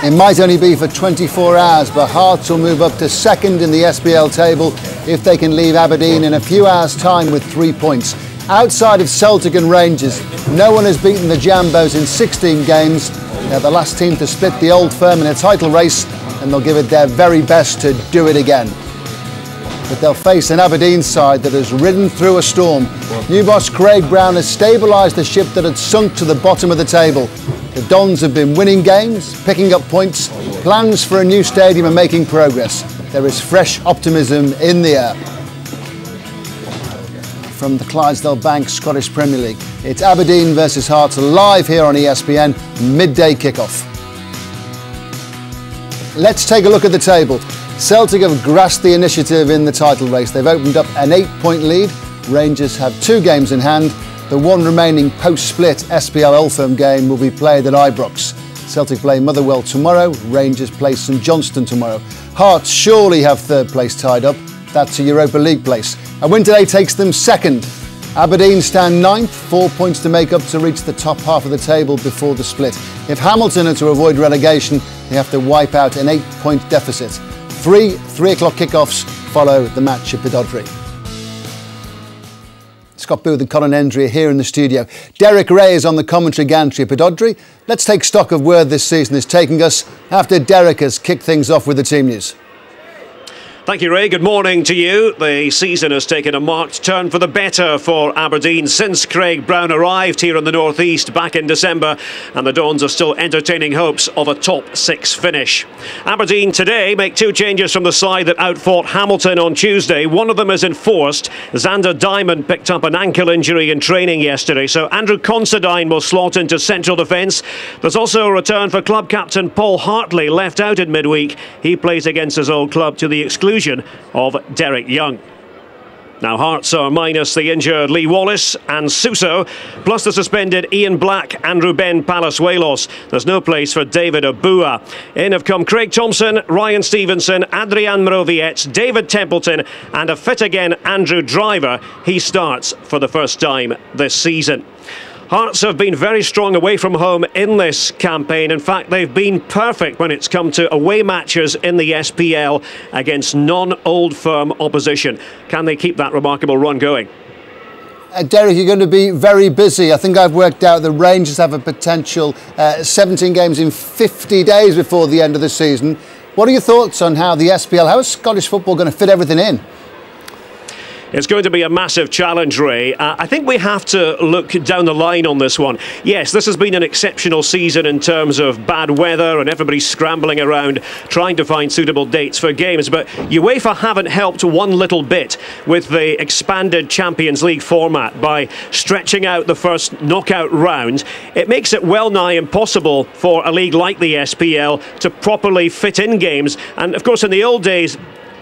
It might only be for 24 hours, but Hearts will move up to second in the SPL table if they can leave Aberdeen in a few hours' time with 3 points. Outside of Celtic and Rangers, no one has beaten the Jambos in 16 games. They're the last team to split the Old Firm in a title race, and they'll give it their very best to do it again. But they'll face an Aberdeen side that has ridden through a storm. New boss Craig Brown has stabilised the ship that had sunk to the bottom of the table. The Dons have been winning games, picking up points, plans for a new stadium are making progress. There is fresh optimism in the air. From the Clydesdale Bank Scottish Premier League, it's Aberdeen versus Hearts live here on ESPN, midday kickoff. Let's take a look at the table. Celtic have grasped the initiative in the title race. They've opened up an 8-point lead. Rangers have 2 games in hand. The one remaining post-split SPL Old Firm game will be played at Ibrox. Celtic play Motherwell tomorrow. Rangers play St Johnstone tomorrow. Hearts surely have third place tied up. That's a Europa League place. A win today takes them second. Aberdeen stand 9th, 4 points to make up to reach the top half of the table before the split. If Hamilton are to avoid relegation, they have to wipe out an 8-point deficit. 3 o'clock kickoffs follow the match at Pittodrie. Scott Booth and Colin Hendry are here in the studio. Derek Ray is on the commentary gantry at Pittodrie. Let's take stock of where this season is taking us after Derek has kicked things off with the team news. Thank you, Ray. Good morning to you. The season has taken a marked turn for the better for Aberdeen since Craig Brown arrived here in the North East back in December, and the Dons are still entertaining hopes of a top 6 finish. Aberdeen today make 2 changes from the side that outfought Hamilton on Tuesday. One of them is enforced. Xander Diamond picked up an ankle injury in training yesterday, so Andrew Considine will slot into central defence. There's also a return for club captain Paul Hartley, left out in midweek. He plays against his old club to the exclusion of Derek Young. Now Hearts are minus the injured Lee Wallace and Suso, plus the suspended Ian Black and Ruben Palazuelos. There's no place for David Abua. In have come Craig Thompson, Ryan Stevenson, Adrian Mrovietz, David Templeton and a fit again Andrew Driver. He starts for the first time this season. Hearts have been very strong away from home in this campaign. In fact, they've been perfect when it's come to away matches in the SPL against non-Old Firm opposition. Can they keep that remarkable run going? Derek, you're going to be very busy. I think I've worked out the Rangers have a potential 17 games in 50 days before the end of the season. What are your thoughts on how the SPL, how is Scottish football going to fit everything in? It's going to be a massive challenge, Ray. I think we have to look down the line on this one. Yes, this has been an exceptional season in terms of bad weather and everybody scrambling around trying to find suitable dates for games, but UEFA haven't helped one little bit with the expanded Champions League format by stretching out the first knockout round. It makes it well nigh impossible for a league like the SPL to properly fit in games, and of course in the old days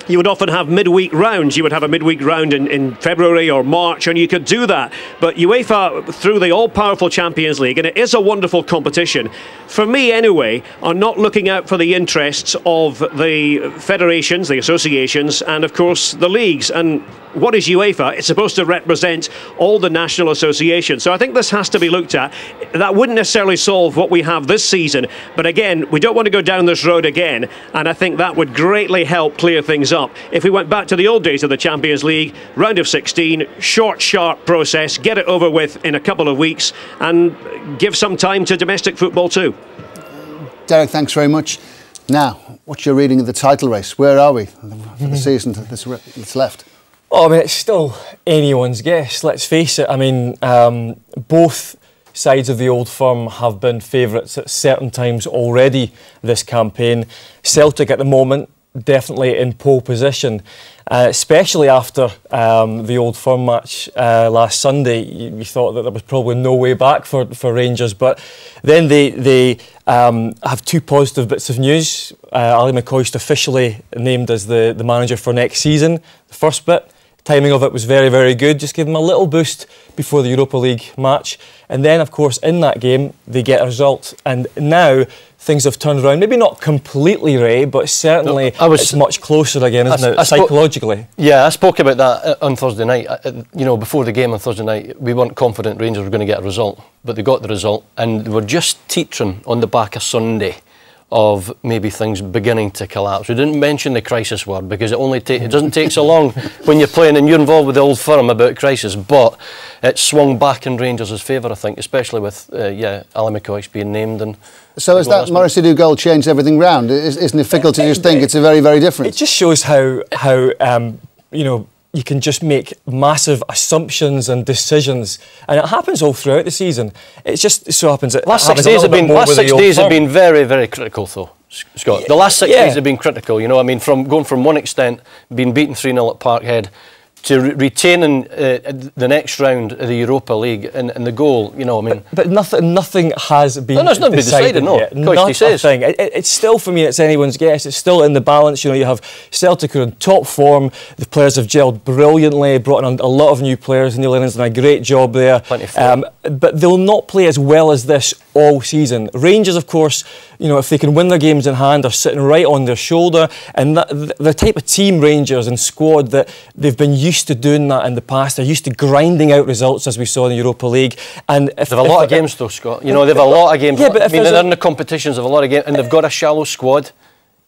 you would often have midweek rounds. You would have a midweek round in February or March, and you could do that. But UEFA, through the all-powerful Champions League, and it is a wonderful competition, for me anyway, are not looking out for the interests of the federations, the associations, and of course the leagues. And what is UEFA? It's supposed to represent all the national associations. So I think this has to be looked at. That wouldn't necessarily solve what we have this season, but again, we don't want to go down this road again, and I think that would greatly help clear things up. If we went back to the old days of the Champions League, round of 16, short, sharp process, get it over with in a couple of weeks, and give some time to domestic football too. Derek, thanks very much. Now, what's your reading of the title race? Where are we for the season that's left? Oh, I mean, it's still anyone's guess, let's face it. I mean, both sides of the Old Firm have been favourites at certain times already this campaign. Celtic at the moment, definitely in pole position, especially after the Old Firm match last Sunday. You thought that there was probably no way back for Rangers, but then they have 2 positive bits of news. Ali McCoist officially named as the manager for next season. The first bit, timing of it was very, very good. Just gave them a little boost before the Europa League match. And then, of course, in that game, they get a result. And now things have turned around. Maybe not completely, Ray, but certainly it's much closer again, isn't it, psychologically? Yeah, I spoke about that on Thursday night. You know, before the game on Thursday night, we weren't confident Rangers were going to get a result, but they got the result. And they were just teetering on the back of Sunday of maybe things beginning to collapse. We didn't mention the crisis word because it doesn't take so long when you're playing and you're involved with the Old Firm about crisis, but it swung back in Rangers' favour, I think, especially with Ali McCoist being named. And so has that Morris Edu goal changed everything round? Isn't it fickle to just think it's a very, very different? It just shows how you know, you can just make massive assumptions and decisions, and it happens all throughout the season. It just so happens that last 6 days have been very, very critical, though, Scott. The last 6 days have been critical. You know, I mean, from going from one extent, being beaten 3-0 at Parkhead, to retaining the next round of the Europa League and the goal, you know, I mean... But nothing has been decided no. Yet. Not a thing. It's still, for me, it's anyone's guess. It's still in the balance. You know, you have Celtic who are in top form. The players have gelled brilliantly, brought in a lot of new players. Neil Lennon's done a great job there. But they'll not play as well as this all season. Rangers, of course, you know, if they can win their games in hand, are sitting right on their shoulder. And the type of team, Rangers and squad, that they've been used to doing that in the past. They're used to grinding out results, as we saw in the Europa League. And they've a lot of games, though, Scott. You know, they've a lot of games. Yeah, but I mean, they're in the competitions of a lot of games, and they've got a shallow squad.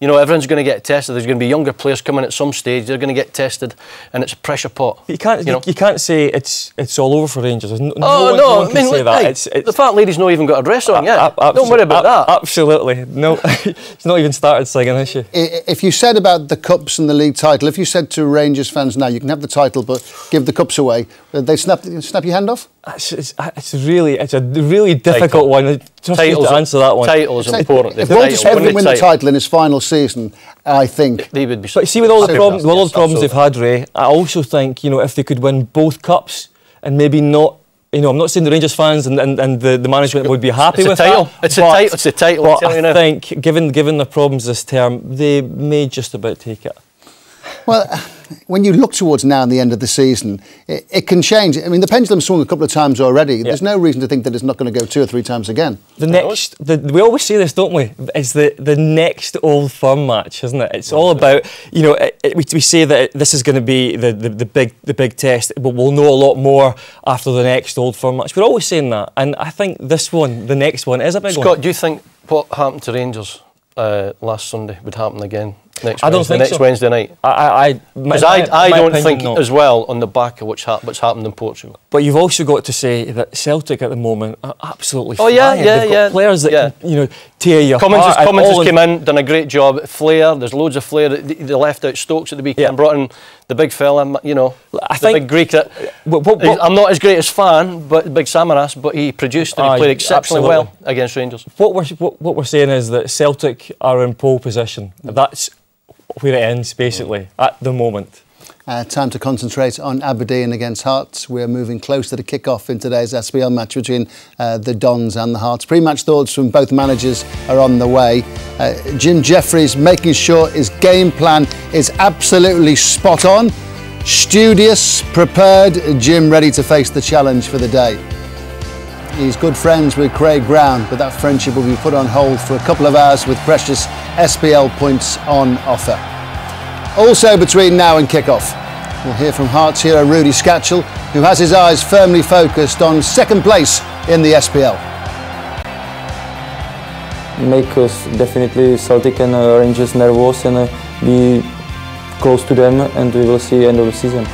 You know, everyone's going to get tested. There's going to be younger players coming at some stage. They're going to get tested, and it's a pressure pot. You can't say it's all over for Rangers. There's no one can say that. The fat lady's not even got a dress on yet. Don't worry about that. Absolutely. No, it's not even started singing, is she? If you said about the Cups and the league title, if you said to Rangers fans now, you can have the title, but give the Cups away, they snap your hand off? It's a really difficult one. Trust me to answer that one. Title is important. If Walter Smith can win the title in his final season, I think they would be. But see, with all the problems they've had, Ray, I also think, you know, if they could win both cups and maybe not. You know, I'm not saying the Rangers fans and the management would be happy with that. It's a title. But I think, given the problems this term, they may just about take it. Well, when you look towards now and the end of the season, it can change. I mean, the pendulum swung a couple of times already. Yeah. There's no reason to think that it's not going to go 2 or 3 times again. We always say this, don't we? It's the next Old Firm match, isn't it? It's all about, you know, we say that this is going to be the big test, but we'll know a lot more after the next Old Firm match. We're always saying that, and I think this one, the next one, is a big one. Scott, do you think what happened to Rangers last Sunday would happen again next Wednesday night? Because I don't think as well on the back of what's happened in Portugal. But you've also got to say that Celtic at the moment are absolutely flying. They've got players that can, you know, tear you apart. Cummins has come in, done a great job. Flair, there's loads of flair. They left out Stokes at the weekend, brought in the big fella, you know, the big Greek that I'm not as great as fan, but big Samaras, but he produced and he played exceptionally well against Rangers. What we're saying is that Celtic are in pole position. That's where it ends, basically, at the moment. Time to concentrate on Aberdeen against Hearts. We're moving close to the kick-off in today's SPL match between the Dons and the Hearts. Pre-match thoughts from both managers are on the way. Jim Jeffries making sure his game plan is absolutely spot on. Studious, prepared, Jim ready to face the challenge for the day. He's good friends with Craig Brown, but that friendship will be put on hold for a couple of hours with precious SPL points on offer. Also between now and kick-off, we'll hear from Hearts hero Rudy Scatchell, who has his eyes firmly focused on second place in the SPL. Make us definitely Celtic and Rangers nervous and be close to them, and we will see end of the season.